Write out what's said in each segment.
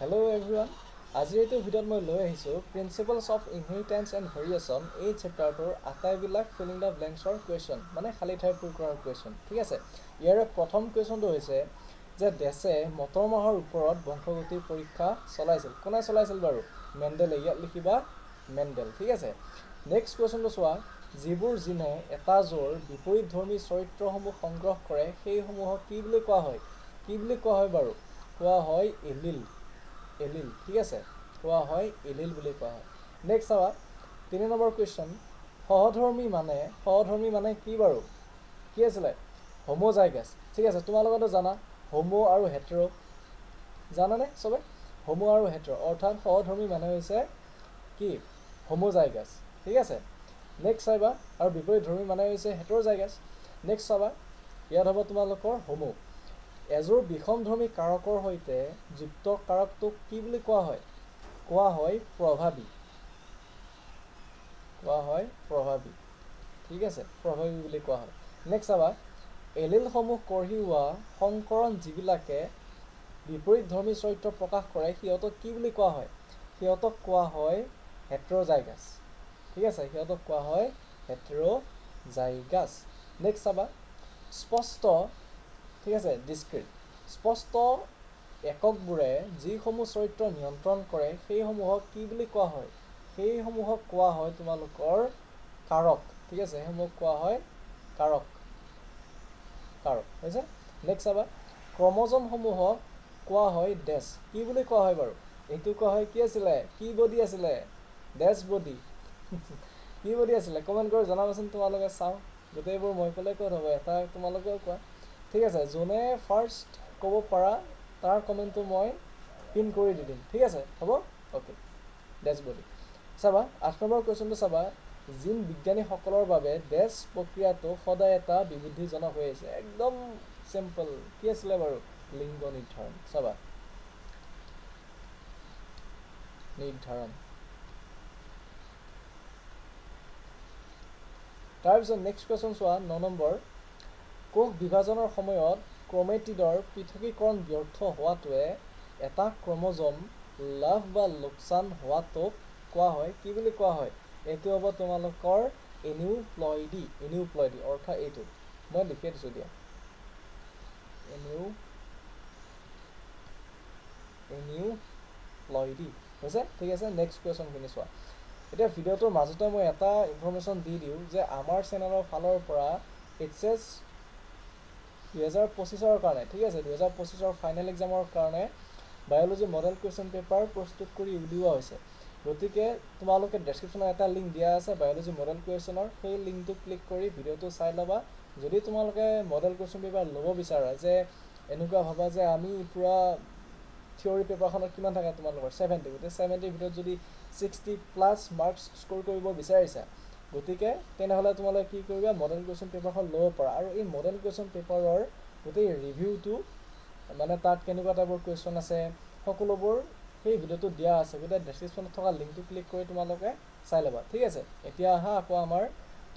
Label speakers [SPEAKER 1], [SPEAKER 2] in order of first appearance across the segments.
[SPEAKER 1] Hello everyone. আজিৰ এইটো ভিডিঅ'ত মই লৈ আহিছোঁ principles of inheritance and variation এই চেপ্টাৰটোৰ আটাইবিলাক ফিলিং দ্য ব্লেংকছৰ কুৱেশ্যন মানে খালী ঠাই পূৰ কৰাৰ কুৱেশ্যন ঠিক আছে। ইয়াৰে প্ৰথম কুৱেশ্যনটো হৈছে যে দেশে মটৰ মাহৰ ওপৰত বংশগতিৰ পৰীক্ষা চলাইছিল। কোনে চলাইছিল বাৰু? মেণ্ডেলে। ইয়াত লিখিবা মেণ্ডেল ঠিক আছে। নেক্সট কুৱেশ্যনটো চোৱা, যিবোৰ জিনে এটা জোৰ বিপৰীতধৰ্মী চৰিত্ৰসমূহ সংগ্ৰহ কৰে সেইসমূহক কি বুলি কোৱা হয়? কি বুলি কোৱা হয় বাৰু? কোৱা হয় এলিল। এলিল ঠিক আছে, কোৱা হয় এলিল বুলি কোৱা হয়। নেক্সট চাবা 3 নম্বৰ কুৱেশ্যন, সহধৰ্মী মানে কি বাৰু? কি আছিলে? হোমোজাইগাছ ঠিক আছে। তোমালোকেতো জানা হোমো আৰু হেটেৰো, জানানে চবে? হোমো আৰু হেটেৰো অৰ্থাৎ সহধৰ্মী মানে হৈছে কি? হোমোজাইগাছ ঠিক আছে। নেক্সট চাবা আৰু বিপৰীতধৰ্মী মানে হৈছে হেটেৰোজাইগাছ। নেক্সট চাবা ইয়াত হ'ব তোমালোকৰ হোমো। এযোৰ বিষমধৰ্মী কাৰকৰ সৈতে যুক্ত কাৰকটোক কি বুলি কোৱা হয়? কোৱা হয় প্ৰভাৱী। কোৱা হয় প্ৰভাৱী ঠিক আছে, প্ৰভাৱী বুলি কোৱা হয়। নেক্সট চাবা, এলিলসমূহ কঢ়িওৱা সংকৰণ যিবিলাকে বিপৰীতধৰ্মী চৰিত্ৰ প্ৰকাশ কৰে সিহঁতক কি বুলি কোৱা হয়? সিহঁতক কোৱা হয় হেটেৰোজাইগাছ ঠিক আছে, সিহঁতক কোৱা হয় হেটেৰোজাইগাছ। নেক্সট চাবা, স্পষ্ট ঠিক আছে, ডিস্ক্ৰিট স্পষ্ট এককবোৰে যিসমূহ চৰিত্ৰ নিয়ন্ত্ৰণ কৰে সেইসমূহক কি বুলি কোৱা হয়? সেইসমূহক কোৱা হয় তোমালোকৰ কাৰক ঠিক আছে, সেইসমূহক কোৱা হয় কাৰক হৈছে। নেক্সট চাবা, ক্ৰমজমসমূহক কোৱা হয় ডেছ। কি বুলি কোৱা হয় বাৰু? এইটো কোৱা হয় কি আছিলে? কি বডি আছিলে? ডেছ বডি কি বডি আছিলে? কমেণ্ট কৰি জনাবাচোন তোমালোকে, চাওঁ গোটেইবোৰ মই ক'লে ক'ত হ'ব, এটা তোমালোকেও কোৱা ঠিক আছে। যোনে ফাৰ্ষ্ট ক'ব পাৰা তাৰ কমেণ্টটো মই পিন কৰি দি দিম ঠিক আছে, হ'ব অ'কে। ডেছ বডি চাবা। 8 নম্বৰ কুৱেশ্যনটো চাবা, জিন বিজ্ঞানীসকলৰ বাবে ডেছ প্ৰক্ৰিয়াটো সদায় এটা বিবুদ্ধিজনক হৈ আহিছে। একদম চিম্পল, কি আছিলে বাৰু? লিংগ নিৰ্ধাৰণ। চাবা নিৰ্ধাৰণ। তাৰপিছত নেক্সট কুৱেশ্যন চোৱা 9 নম্বৰ, কোষ বিভাজনৰ সময়ত ক্ৰমেটিডৰ পৃথকীকৰণ ব্যৰ্থ হোৱাটোৱে এটা ক্ৰমজম লাভ বা লোকচান হোৱাটোক কোৱা হয় কি বুলি কোৱা হয়? এইটো হ'ব তোমালোকৰ এনিউপ্লইডি অৰ্থাৎ এইটো মই লিখি দিছোঁ দিয়া, এনিউপ্লইডি হৈছে ঠিক আছে। নেক্সট কুৱেশ্যনখিনি চোৱা। এতিয়া ভিডিঅ'টোৰ মাজতে মই এটা ইনফৰ্মেশ্যন দি দিওঁ যে আমাৰ চেনেলৰ ফালৰ পৰা HSC 2025 কাৰণে ঠিক আছে, 2025 ফাইনেল এক্সামৰ কাৰণে বায়'লজি মডেল কুৱেশ্যন পেপাৰ প্ৰস্তুত কৰি উলিওৱা হৈছে। গতিকে তোমালোকে ডেছক্ৰিপশ্যনত এটা লিংক দিয়া আছে বায়'লজি মডেল কুৱেশ্যনৰ, সেই লিংকটো ক্লিক কৰি ভিডিঅ'টো চাই ল'বা। যদি তোমালোকে মডেল কুৱেশ্যন পেপাৰ ল'ব বিচাৰা, যে এনেকুৱা ভাবা যে আমি পূৰা থিয়ৰী পেপাৰখনত কিমান থাকে তোমালোকৰ 70, গতিকে 70ৰ ভিতৰত যদি 60+ মাৰ্কছ স্ক'ৰ কৰিব বিচাৰিছা, গতিকে তেনেহ'লে তোমালোকে কি কৰিবা, মডেল কুৱেশ্যন পেপাৰখন ল'ব পাৰা। আৰু এই মডেল কুৱেশ্যন পেপাৰৰ গোটেই ৰিভিউটো মানে তাত কেনেকুৱা টাইপৰ কুৱেশ্যন আছে সকলোবোৰ সেই ভিডিঅ'টো দিয়া আছে, গতিকে ডেছক্ৰিপশ্যনত থকা লিংকটো ক্লিক কৰি তোমালোকে চাই ল'বা ঠিক আছে। এতিয়া আহা আকৌ আমাৰ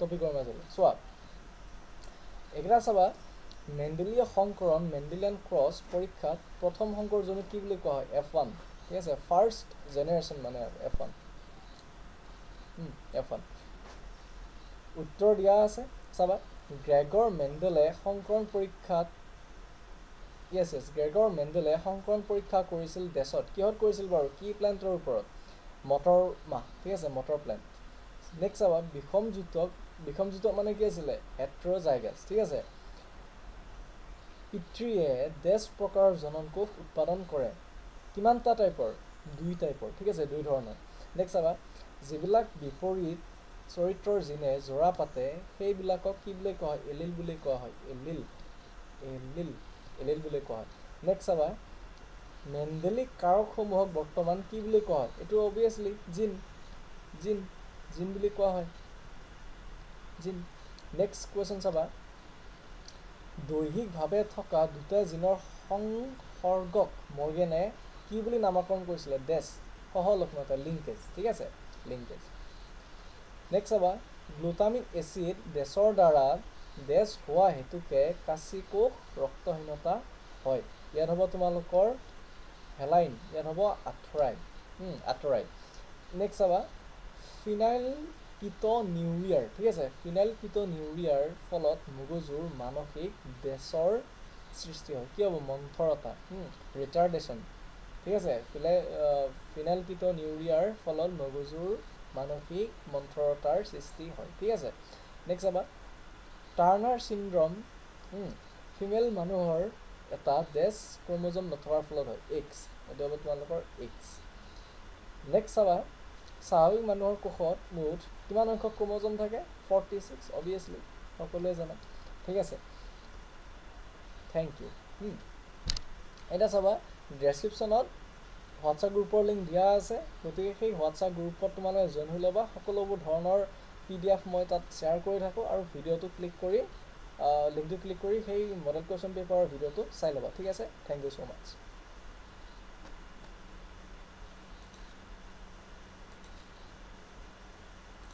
[SPEAKER 1] টপিকৰ মাজলৈ। চোৱা এইকেইটা চাবা, মেণ্ডেলীয় সংকৰণ মেণ্ডেলিয়ান ক্ৰছ পৰীক্ষাত প্ৰথম সংকৰজনীক কি বুলি কোৱা হয়? F1 ঠিক আছে, ফাৰ্ষ্ট জেনেৰেশ্যন মানে F1 উত্তৰ দিয়া আছে। চাবা, গ্ৰেগৰ মেণ্ডেলে সংকৰণ পৰীক্ষাত গ্ৰেগৰ মেণ্ডেলে সংকৰণ পৰীক্ষা কৰিছিল ডেছত। কিহত কৰিছিল বাৰু? কি প্লেণ্টৰ ওপৰত? মটৰ মাহ ঠিক আছে, মটৰ প্লেণ্ট। নেক্সট চাবা, বিষমযুতক মানে কি আছিলে? হেটেৰোজাইগাছ ঠিক আছে। পিতৃয়ে ডেছ প্ৰকাৰৰ জননকোষ উৎপাদন কৰে। কিমানটা টাইপৰ? 2 টাইপৰ ঠিক আছে, 2 ধৰণৰ। নেক্সট চাবা, যিবিলাক বিপৰীত চৰিত্ৰৰ জিনে জোৰা পাতে সেইবিলাকক কি বুলি কোৱা হয়? এলিল বুলি কোৱা হয়। এলিল বুলি কোৱা হয়। নেক্সট চাবা, মেণ্ডেলিক কাৰকসমূহক বৰ্তমান কি বুলি কোৱা হয়? এইটো অবভিয়াছলি জিন বুলি কোৱা হয়, জিন। নেক্সট কুৱেশ্যন চাবা, দৈহিকভাৱে থকা 2টা জিনৰ সংসৰ্গক মৰ্গেনে কি বুলি নামাকৰণ কৰিছিলে? ডেছ সহলক্ষণতা, লিংকেজ ঠিক আছে, লিংকেজ। নেক্সট চাবা, গ্লুটামিক এচিড ডেছৰ দ্বাৰা ডেছ হোৱা হেতুকে কাশিকোষ ৰক্তহীনতা হয়। ইয়াত হ'ব তোমালোকৰ হেলাইন ইয়াত হ'ব আঁঠৰাই আঁতৰাই নেক্সট চাবা ফিনাইল কিটনিউৰিয়াৰ ঠিক আছে ফিনাইল কিটনিউৰিয়াৰ ফলত মগজুৰ মানসিক বেছৰ সৃষ্টি হয় কি হ'ব মন্থৰতা ৰিটাৰ্ডেশ্যন ঠিক আছে ফিনাইল কিটনিউৰিয়াৰ ফলত মগজুৰ মানসিক মন্থৰতাৰ সৃষ্টি হয় ঠিক আছে নেক্সট চাবা টাৰ্নাৰ চিণ্ড্ৰম ফিমেল মানুহৰ এটা ডেছ ক্ৰম'জম নথকাৰ ফলত হয় এক্স এইটো হ'ব তোমালোকৰ এক্স নেক্সট চাবা স্বাভাৱিক মানুহৰ কোষত মুঠ কিমান সংখ্যক ক্ৰম'জম থাকে 46 অবভিয়াছলি সকলোৱে জানে ঠিক আছে থেংক ইউ এটা চাবা ডেছক্ৰিপশ্যনত হোৱাটছআপ গ্ৰুপৰ লিংক দিয়া আছে গতিকে সেই হোৱাটছআপ গ্ৰুপত তোমালোকে জইন হৈ ল'বা সকলোবোৰ ধৰণৰ PDF মই তাত শ্বেয়াৰ কৰি থাকোঁ আৰু ভিডিঅ'টো ক্লিক কৰি লিংকটো ক্লিক কৰি সেই মডেল কুৱেশ্যন পেপাৰৰ ভিডিঅ'টো চাই ল'বা ঠিক আছে থেংক ইউ ছ' মাছ